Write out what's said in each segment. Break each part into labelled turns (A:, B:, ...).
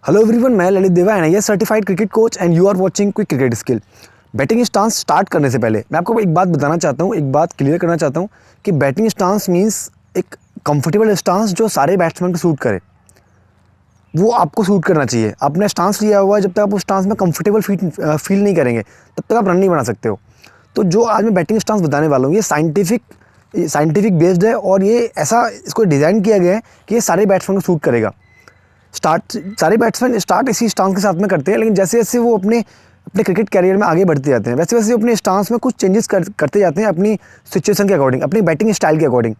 A: Hello everyone, मैं Lalit Deva and I is certified cricket coach and you are watching quick cricket skill. Batting stance start करने से पहले मैं आपको एक बात बताना चाहता हूँ, एक बात क्लियर करना चाहता हूँ कि बैटिंग स्टांस मीन्स एक कंफर्टेबल स्टांस जो सारे बैट्समैन को सूट करे, वो आपको सूट करना चाहिए। आपने स्टांस लिया हुआ है, जब तक आप उस स्टांस में कंफर्टेबल फील नहीं करेंगे तब तक आप रन नहीं बना सकते हो। तो जो आज मैं बैटिंग स्टांस बताने वाला हूँ ये साइंटिफिक बेस्ड है और ये ऐसा इसको डिज़ाइन किया गया है कि ये सारे बैट्समैन को सूट करेगा। सारे बैट्समैन स्टार्ट इसी स्टांस के साथ में करते हैं, लेकिन जैसे जैसे वो अपने क्रिकेट कैरियर में आगे बढ़ते जाते हैं वैसे वैसे अपने स्टांस में कुछ चेंजेस करते जाते हैं अपनी सिचुएशन के अकॉर्डिंग, अपनी बैटिंग स्टाइल के अकॉर्डिंग।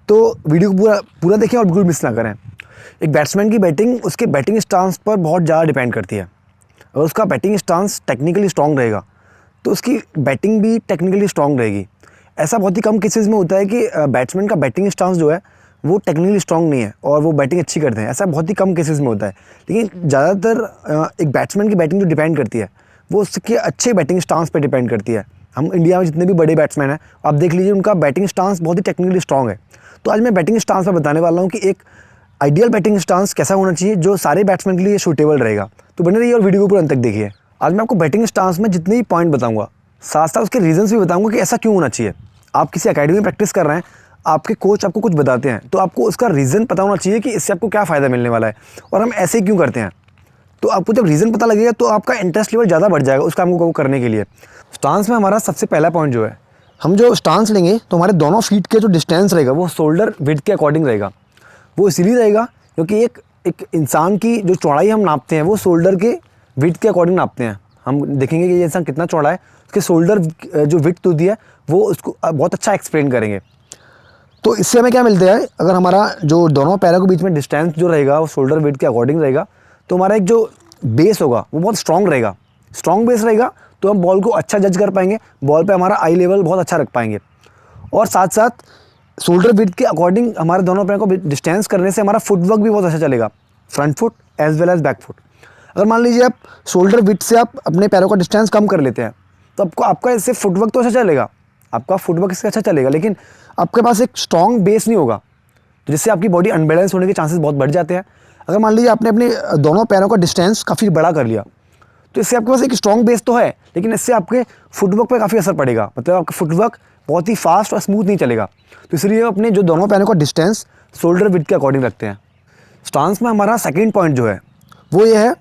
A: तो वीडियो को पूरा देखें और बिल्कुल मिस ना करें। एक बैट्समैन की बैटिंग उसके बैटिंग स्टांस पर बहुत ज़्यादा डिपेंड करती है। अगर उसका बैटिंग स्टांस टेक्निकली स्ट्रॉन्ग रहेगा तो उसकी बैटिंग भी टेक्निकली स्ट्रॉन्ग रहेगी। ऐसा बहुत ही कम केसेस में होता है कि बैट्समैन का बैटिंग स्टांस जो है वो टेक्निकली स्ट्रॉन्ग नहीं है और वो बैटिंग अच्छी करते हैं। ऐसा बहुत ही कम केसेस में होता है, लेकिन ज़्यादातर एक बैट्समैन की बैटिंग जो डिपेंड करती है वो उसके अच्छे बैटिंग स्टांस पे डिपेंड करती है। हम इंडिया में जितने भी बड़े बैट्समैन हैं आप देख लीजिए, उनका बैटिंग स्टांस बहुत ही टेक्निकली स्ट्रॉन्ग है। तो आज मैं बैटिंग स्टांस पर बताने वाला हूँ कि एक आइडियल बैटिंग स्टांस कैसा होना चाहिए जो सारे बैट्समैन के लिए सूटेबल रहेगा। तो बने रहिए और वीडियो को पूरा अंत तक देखिए। आज मैं आपको बैटिंग स्टांस में जितने भी पॉइंट बताऊँगा साथ साथ उसके रीजंस भी बताऊँगा कि ऐसा क्यों होना चाहिए। आप किसी अकेडमी में प्रैक्टिस कर रहे हैं, आपके कोच आपको कुछ बताते हैं तो आपको उसका रीज़न पता होना चाहिए कि इससे आपको क्या फ़ायदा मिलने वाला है और हम ऐसे ही क्यों करते हैं। तो आपको जब रीज़न पता लगेगा तो आपका इंटरेस्ट लेवल ज़्यादा बढ़ जाएगा उस काम को करने के लिए। स्टांस में हमारा सबसे पहला पॉइंट जो है, हम जो स्टांस लेंगे तो हमारे दोनों फीट के जो डिस्टेंस रहेगा वो शोल्डर विड्थ के अकॉर्डिंग रहेगा। वो इसीलिए रहेगा क्योंकि एक इंसान की जो चौड़ाई हम नापते हैं वो शोल्डर के विड्थ के अकॉर्डिंग नापते हैं। हम देखेंगे कि ये इंसान कितना चौड़ा है, उसके शोल्डर जो विड्थ होती है वो उसको बहुत अच्छा एक्सप्लेन करेंगे। तो इससे हमें क्या मिलता है, अगर हमारा जो दोनों पैरों के बीच में डिस्टेंस जो रहेगा वो शोल्डर विड्थ के अकॉर्डिंग रहेगा तो हमारा एक जो बेस होगा वो बहुत स्ट्रॉन्ग रहेगा। स्ट्रॉन्ग बेस रहेगा तो हम बॉल को अच्छा जज कर पाएंगे, बॉल पे हमारा आई लेवल बहुत अच्छा रख पाएंगे। और साथ साथ शोल्डर विड्थ के अकॉर्डिंग हमारे दोनों पैरों को डिस्टेंस करने से हमारा फुटवर्क भी बहुत अच्छा चलेगा, front foot as well as back foot. अगर मान लीजिए आप शोल्डर विड्थ से आप अपने पैरों का डिस्टेंस कम कर लेते हैं तो आपका इससे फुटवर्क तो अच्छा चलेगा, आपका फुटवर्क इससे अच्छा चलेगा, लेकिन आपके पास एक स्ट्रॉन्ग बेस नहीं होगा तो जिससे आपकी बॉडी अनबैलेंस होने के चांसेस बहुत बढ़ जाते हैं। अगर मान लीजिए आपने अपने दोनों पैरों का डिस्टेंस काफ़ी बड़ा कर लिया तो इससे आपके पास एक स्ट्रॉन्ग बेस तो है, लेकिन इससे आपके फुटवर्क पर काफ़ी असर पड़ेगा, मतलब आपका फुटवर्क बहुत ही फास्ट और स्मूथ नहीं चलेगा। तो इसलिए अपने जो दोनों पैरों का डिस्टेंस शोल्डर विड्थ के अकॉर्डिंग रखते हैं। स्टांस में हमारा सेकेंड पॉइंट जो है वो ये है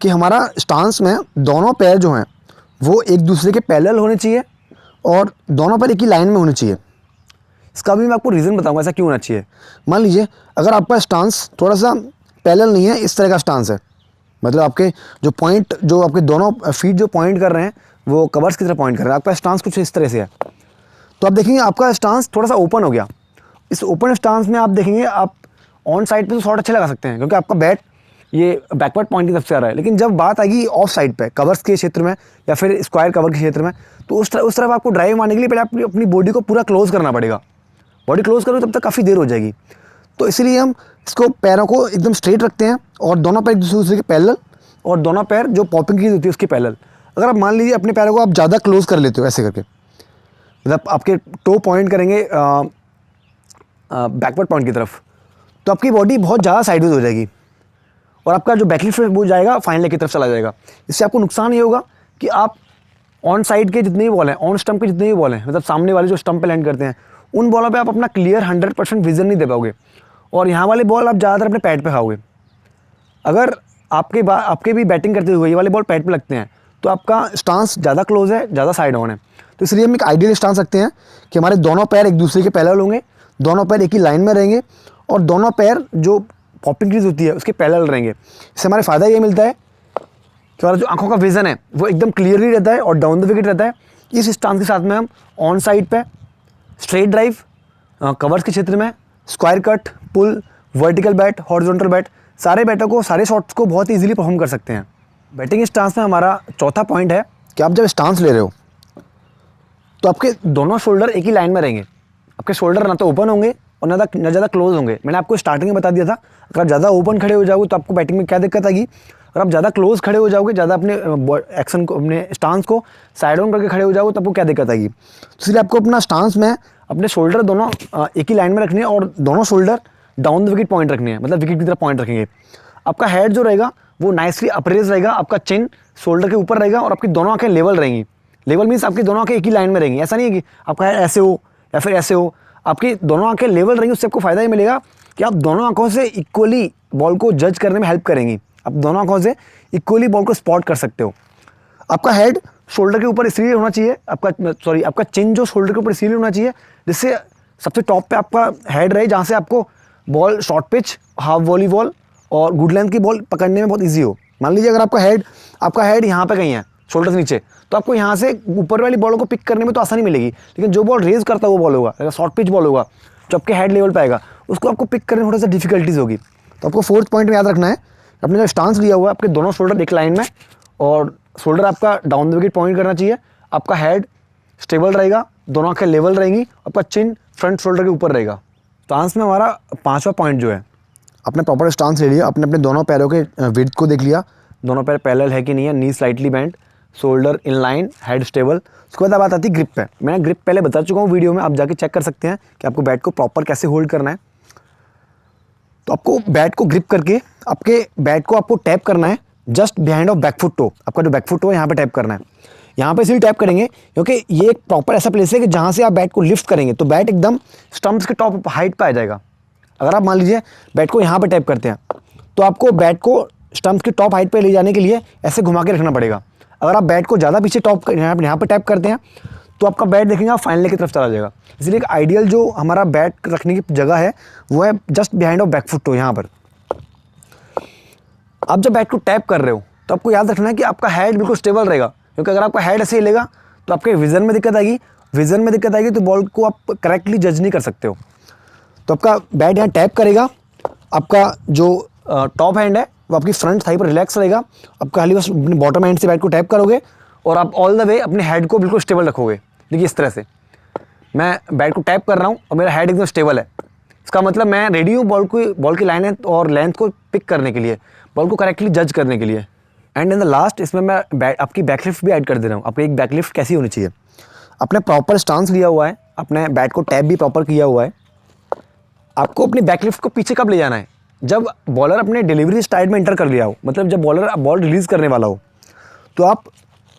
A: कि हमारा स्टांस में दोनों पैर जो हैं वो एक दूसरे के पैरेलल होने चाहिए और दोनों पैर एक ही लाइन में होने चाहिए। इसका भी मैं आपको रीज़न बताऊंगा ऐसा क्यों होना चाहिए। मान लीजिए अगर आपका स्टांस थोड़ा सा पैरेलल नहीं है, इस तरह का स्टांस है, मतलब आपके जो आपके दोनों फीट जो पॉइंट कर रहे हैं वो कवर्स की तरह पॉइंट कर रहे हैं, आपका स्टांस कुछ इस तरह से है, तो आप देखेंगे आपका स्टांस थोड़ा सा ओपन हो गया। इस ओपन स्टांस में आप देखेंगे आप ऑन साइड पे तो शॉट अच्छे लगा सकते हैं क्योंकि आपका बैट ये बैकवर्ड पॉइंट की तरफ से आ रहा है, लेकिन जब बात आएगी ऑफ साइड पे कवर्स के क्षेत्र में या फिर स्क्वायर कवर के क्षेत्र में तो उस तरफ आपको ड्राइव मारने के लिए पहले अपनी बॉडी को पूरा क्लोज करना पड़ेगा। बॉडी क्लोज करो तब तक काफ़ी देर हो जाएगी। तो इसलिए हम इसको पैरों को एकदम स्ट्रेट रखते हैं और दोनों पैर एक दूसरे के पैरेलल और दोनों पैर जो पॉपिंग की होती है उसके पैरेलल। अगर आप मान लीजिए अपने पैरों को आप ज़्यादा क्लोज कर लेते हो ऐसे करके, मतलब आपके टो पॉइंट करेंगे बैकवर्ड पॉइंट की तरफ, तो आपकी बॉडी बहुत ज़्यादा साइडवेज हो जाएगी और आपका जो बैकलिफ्ट है वो जाएगा फाइन लेग की तरफ चला जाएगा। इससे आपको नुकसान ये होगा कि आप ऑन साइड के जितने भी बॉल हैं, ऑन स्टंप के जितने भी बॉल हैं, मतलब सामने वाले जो स्टंप पे लैंड करते हैं उन बॉलों पे आप अपना क्लियर 100% विजन नहीं दे पाओगे और यहाँ वाले बॉल आप ज़्यादातर अपने पैड पे खाओगे। अगर आपके भी बैटिंग करते हुए ये वाले बॉल पैड पे लगते हैं तो आपका स्टांस ज़्यादा क्लोज है, ज़्यादा साइड ऑन है। तो इसलिए हम एक आइडियल स्टांस रखते हैं कि हमारे दोनों पैर एक दूसरे के पैरेलल होंगे, दोनों पैर एक ही लाइन में रहेंगे और दोनों पैर जो पॉपिंग क्रीज होती है उसके पैरेलल रहेंगे। इससे हमारे फ़ायदा ये मिलता है कि हमारा जो आंखों का विज़न है वो एकदम क्लियरली रहता है और डाउन द विकेट रहता है। इस स्टांस के साथ में हम ऑन साइड पे स्ट्रेट ड्राइव, कवर्स के क्षेत्र में स्क्वायर कट, पुल, वर्टिकल बैट, हॉरिजॉन्टल बैट, सारे बैटों को, सारे शॉट्स को बहुत ईजिली परफॉर्म कर सकते हैं। बैटिंग स्टांस में हमारा चौथा पॉइंट है कि आप जब स्टांस ले रहे हो तो आपके दोनों शोल्डर एक ही लाइन में रहेंगे। आपके शोल्डर ना तो ओपन होंगे और ना ज़्यादा क्लोज होंगे। मैंने आपको स्टार्टिंग में बता दिया था अगर आप ज़्यादा ओपन खड़े हो जाओगे तो आपको बैटिंग में क्या दिक्कत आएगी। अगर आप ज़्यादा क्लोज खड़े हो जाओगे, ज़्यादा अपने एक्शन को, अपने स्टांस को साइड ऑन करके खड़े हो जाओगे तो आपको क्या दिक्कत आएगी। तो इसलिए आपको अपना स्टांस में अपने शोल्डर दोनों एक ही लाइन में रखने हैं और दोनों shoulder down the wicket point रखने हैं, मतलब विकेट की तरफ पॉइंट रखेंगे। आपका हेड जो रहेगा वो नाइसली अप्रेज रहेगा, आपका चिन शोल्डर के ऊपर रहेगा और आपकी दोनों आंखें लेवल रहेंगी। लेवल मीन्स आपकी दोनों आंखें एक ही लाइन में रहेंगी, ऐसा नहीं है कि आपका ऐसे हो या फिर ऐसे हो, आपकी दोनों आंखें लेवल रहेंगी। उससे आपको फ़ायदा ये मिलेगा कि आप दोनों आंखों से इक्वली बॉल को जज करने में हेल्प करेंगी। आप दोनों आंखों से इक्वली बॉल को स्पॉट कर सकते हो। आपका हेड शोल्डर के ऊपर इसलिए होना चाहिए, आपका चिन जो शोल्डर के ऊपर इसलिए होना चाहिए जिससे सबसे टॉप पे आपका हेड रहे, जहाँ से आपको ball short pitch, half volleyball और गुड लेंथ की बॉल पकड़ने में बहुत ईजी हो। मान लीजिए अगर आपका हेड यहाँ पे कहीं है शोल्डर से नीचे, तो आपको यहाँ से ऊपर वाली बॉल को पिक करने में तो आसानी मिलेगी, लेकिन जो बॉल रेज करता है वो बॉल होगा, अगर शॉर्ट पिच बॉल होगा जो आपके हेड लेवल पे आएगा, उसको आपको पिक करने में थोड़ा सा डिफिकल्टीज होगी। तो आपको फोर्थ पॉइंट में याद रखना है, अपने जो स्टांस लिया हुआ है आपके दोनों शोल्डर एक लाइन में और शोल्डर आपका डाउन द विकेट पॉइंट करना चाहिए। आपका हेड स्टेबल रहेगा, दोनों आंखें लेवल रहेंगी, आपका चिन फ्रंट शोल्डर के ऊपर रहेगा। स्टांस में हमारा 5वां पॉइंट जो है, आपने प्रॉपर स्टांस ले लिया, आपने अपने दोनों पैरों के विड्थ को देख लिया, दोनों पैर पैरेलल है कि नहीं है, knee slightly bend, shoulder in line, head stable. उसके बाद बात आती है ग्रिप पे। मैंने ग्रिप पहले बता चुका हूँ वीडियो में, आप जाके चेक कर सकते हैं कि आपको बैट को प्रॉपर कैसे होल्ड करना है। तो आपको बैट को ग्रिप करके आपके बैट को आपको टैप करना है just behind of back foot toe. आपका जो बैकफुट टो है यहाँ पे टैप करना है। यहाँ पे इसलिए टैप करेंगे क्योंकि ये एक प्रॉपर ऐसा प्लेस है कि जहाँ से आप बैट को लिफ्ट करेंगे तो बैट एकदम स्टंप्स के टॉप हाइट पे आ जाएगा। अगर आप मान लीजिए बैट को यहाँ पे टैप करते हैं तो आपको बैट को स्टंप्स की टॉप हाइट पे ले जाने के लिए ऐसे घुमा के रखना पड़ेगा। अगर आप बैट को ज़्यादा पीछे यहाँ पे टैप करते हैं तो आपका बैट देखेंगे आप फाइनल की तरफ चला जाएगा। इसलिए एक आइडियल जो हमारा बैट रखने की जगह है वो है just behind of back foot toe. यहाँ पर आप जब बैट को टैप कर रहे हो तो आपको याद रखना है कि आपका हेड बिल्कुल स्टेबल रहेगा, क्योंकि अगर आपका हेड ऐसे हिलेगा तो आपके विजन में दिक्कत आएगी, तो बॉल को आप करेक्टली जज नहीं कर सकते हो। तो आपका बैट यहाँ टैप करेगा, आपका जो टॉप हैंड है वो आपकी फ्रंट थाई पर रिलैक्स रहेगा, आपका खाली बस अपने बॉटम हैंड से बैट को टैप करोगे और आप ऑल द वे अपने हेड को बिल्कुल स्टेबल रखोगे। देखिए इस तरह से मैं बैट को टैप कर रहा हूँ और मेरा हेड एकदम स्टेबल है। इसका मतलब मैं रेडी हूँ बॉल की लाइन और लेंथ को पिक करने के लिए, बॉल को करेक्टली जज करने के लिए। एंड इन द लास्ट इसमें मैं आपकी बैकलिफ्ट भी ऐड कर दे रहा हूँ। आपकी एक बैकलिफ्ट कैसी होनी चाहिए, आपने प्रॉपर स्टांस लिया हुआ है, अपने बैट को टैप भी प्रॉपर किया हुआ है। आपको अपनी बैकलिफ्ट को पीछे कब ले जाना है, जब बॉलर अपने डिलीवरी स्टाइल में एंटर कर लिया हो, मतलब जब बॉलर बॉल रिलीज़ करने वाला हो, तो आप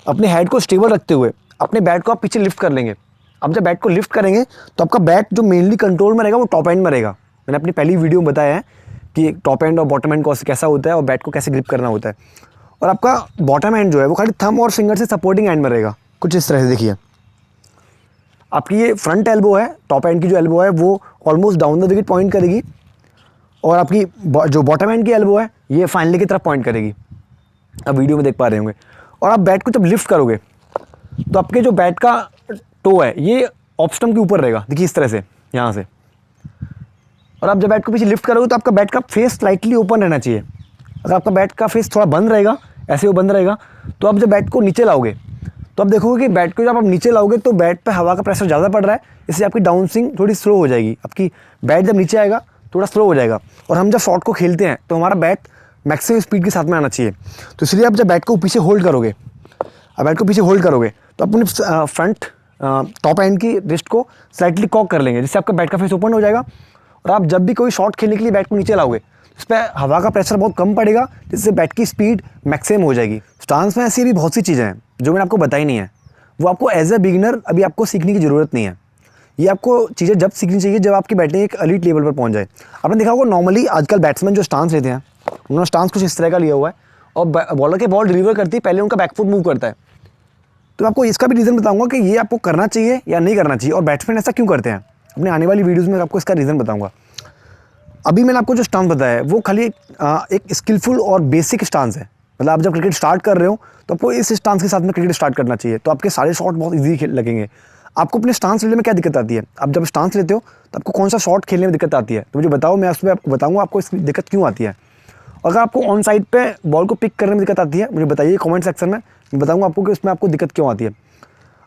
A: अपने हेड को स्टेबल रखते हुए अपने बैट को आप पीछे लिफ्ट कर लेंगे। अब जब बैट को लिफ्ट करेंगे तो आपका बैट जो मेनली कंट्रोल में रहेगा वो टॉप एंड में रहेगा। मैंने अपनी पहली वीडियो में बताया है कि टॉप एंड और बॉटम एंड कैसा होता है और बैट को कैसे ग्रिप करना होता है। और आपका बॉटम एंड जो है वो खाली थंब और फिंगर से सपोर्टिंग एंड में रहेगा, कुछ इस तरह से। देखिए आपकी ये फ्रंट एल्बो है, टॉप एंड की जो एल्बो है वो almost down the wicket point करेगी और आपकी जो बॉटम एंड की एल्बो है ये फाइनली की तरफ पॉइंट करेगी। अब वीडियो में देख पा रहे होंगे। और आप बैट को जब लिफ्ट करोगे तो आपके जो बैट का टो है ये ऑफ स्टंप के ऊपर रहेगा, देखिए इस तरह से यहाँ से। और आप जब बैट को पीछे लिफ्ट करोगे तो आपका बैट का फेस स्लाइटली ओपन रहना चाहिए। अगर आपका बैट का फेस थोड़ा बंद रहेगा, ऐसे वो बंद रहेगा, तो आप जब बैट को नीचे लाओगे तो आप देखोगे कि बैट को जब आप नीचे लाओगे तो बैट पे हवा का प्रेशर ज़्यादा पड़ रहा है, इससे आपकी डाउन स्विंग थोड़ी स्लो हो जाएगी। आपकी बैट जब नीचे आएगा थोड़ा स्लो हो जाएगा। और हम जब शॉट को खेलते हैं तो हमारा बैट मैक्सिमम स्पीड के साथ में आना चाहिए। तो इसलिए आप जब बैट को पीछे होल्ड करोगे, तो अपने फ्रंट टॉप एंड की रिस्ट को स्लाइटली कॉक कर लेंगे, जिससे आपका बैट का फेस ओपन हो जाएगा। और आप जब भी कोई शॉट खेलने के लिए बैट को नीचे लाओगे इस पर हवा का प्रेशर बहुत कम पड़ेगा, जिससे बैट की स्पीड मैक्सिमम हो जाएगी। स्टांस में ऐसी भी बहुत सी चीज़ें हैं जो मैंने आपको बताई नहीं है, वो आपको एज ए बिगिनर अभी आपको सीखने की ज़रूरत नहीं है। ये आपको चीज़ें जब सीखनी चाहिए जब आपकी बैटिंग एक एलीट लेवल पर पहुंच जाए। आपने देखा होगा नॉर्मली आजकल बैट्समैन जो स्टांस लेते हैं उन्होंने स्टांस कुछ इस तरह का लिया हुआ है और बॉलर के बॉल डिलीवर करती है पहले उनका बैकफुट मूव करता है। तो मैं आपको इसका भी रीज़न बताऊंगा कि ये आपको करना चाहिए या नहीं करना चाहिए और बैट्समैन ऐसा क्यों करते हैं। अपने आने वाली वीडियोज़ में आपको इसका रीज़न बताऊँगा। अभी मैंने आपको जो स्टांस बताया है वो खाली एक स्किलफुल और बेसिक स्टांस है। मतलब आप जब क्रिकेट स्टार्ट कर रहे हो तो आपको इस स्टांस के साथ में क्रिकेट स्टार्ट करना चाहिए, तो आपके सारे शॉट बहुत ईजी लगेंगे। आपको अपने स्टांस लेने में क्या दिक्कत आती है, आप जब स्टांस लेते हो तो आपको कौन सा शॉट खेलने में दिक्कत आती है, तो मुझे बताओ, मैं उसमें आपको बताऊँगा आपको इसकी दिक्कत क्यों आती है। अगर आपको ऑन साइड पे बॉल को पिक करने में दिक्कत आती है मुझे बताइए कमेंट सेक्शन में, मैं बताऊँगा आपको कि उसमें आपको दिक्कत क्यों आती है।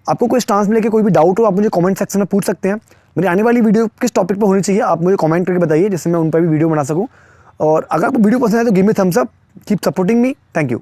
A: आपको कोई स्टांस में लेके कोई भी डाउट हो आप मुझे कमेंट सेक्शन में पूछ सकते हैं। मेरी आने वाली वीडियो किस टॉपिक पर होनी चाहिए आप मुझे कमेंट करके बताइए, जिससे मैं उन पर भी वीडियो बना सकूँ। और अगर आपको वीडियो पसंद है तो give me thumbs up, keep supporting me, thank you.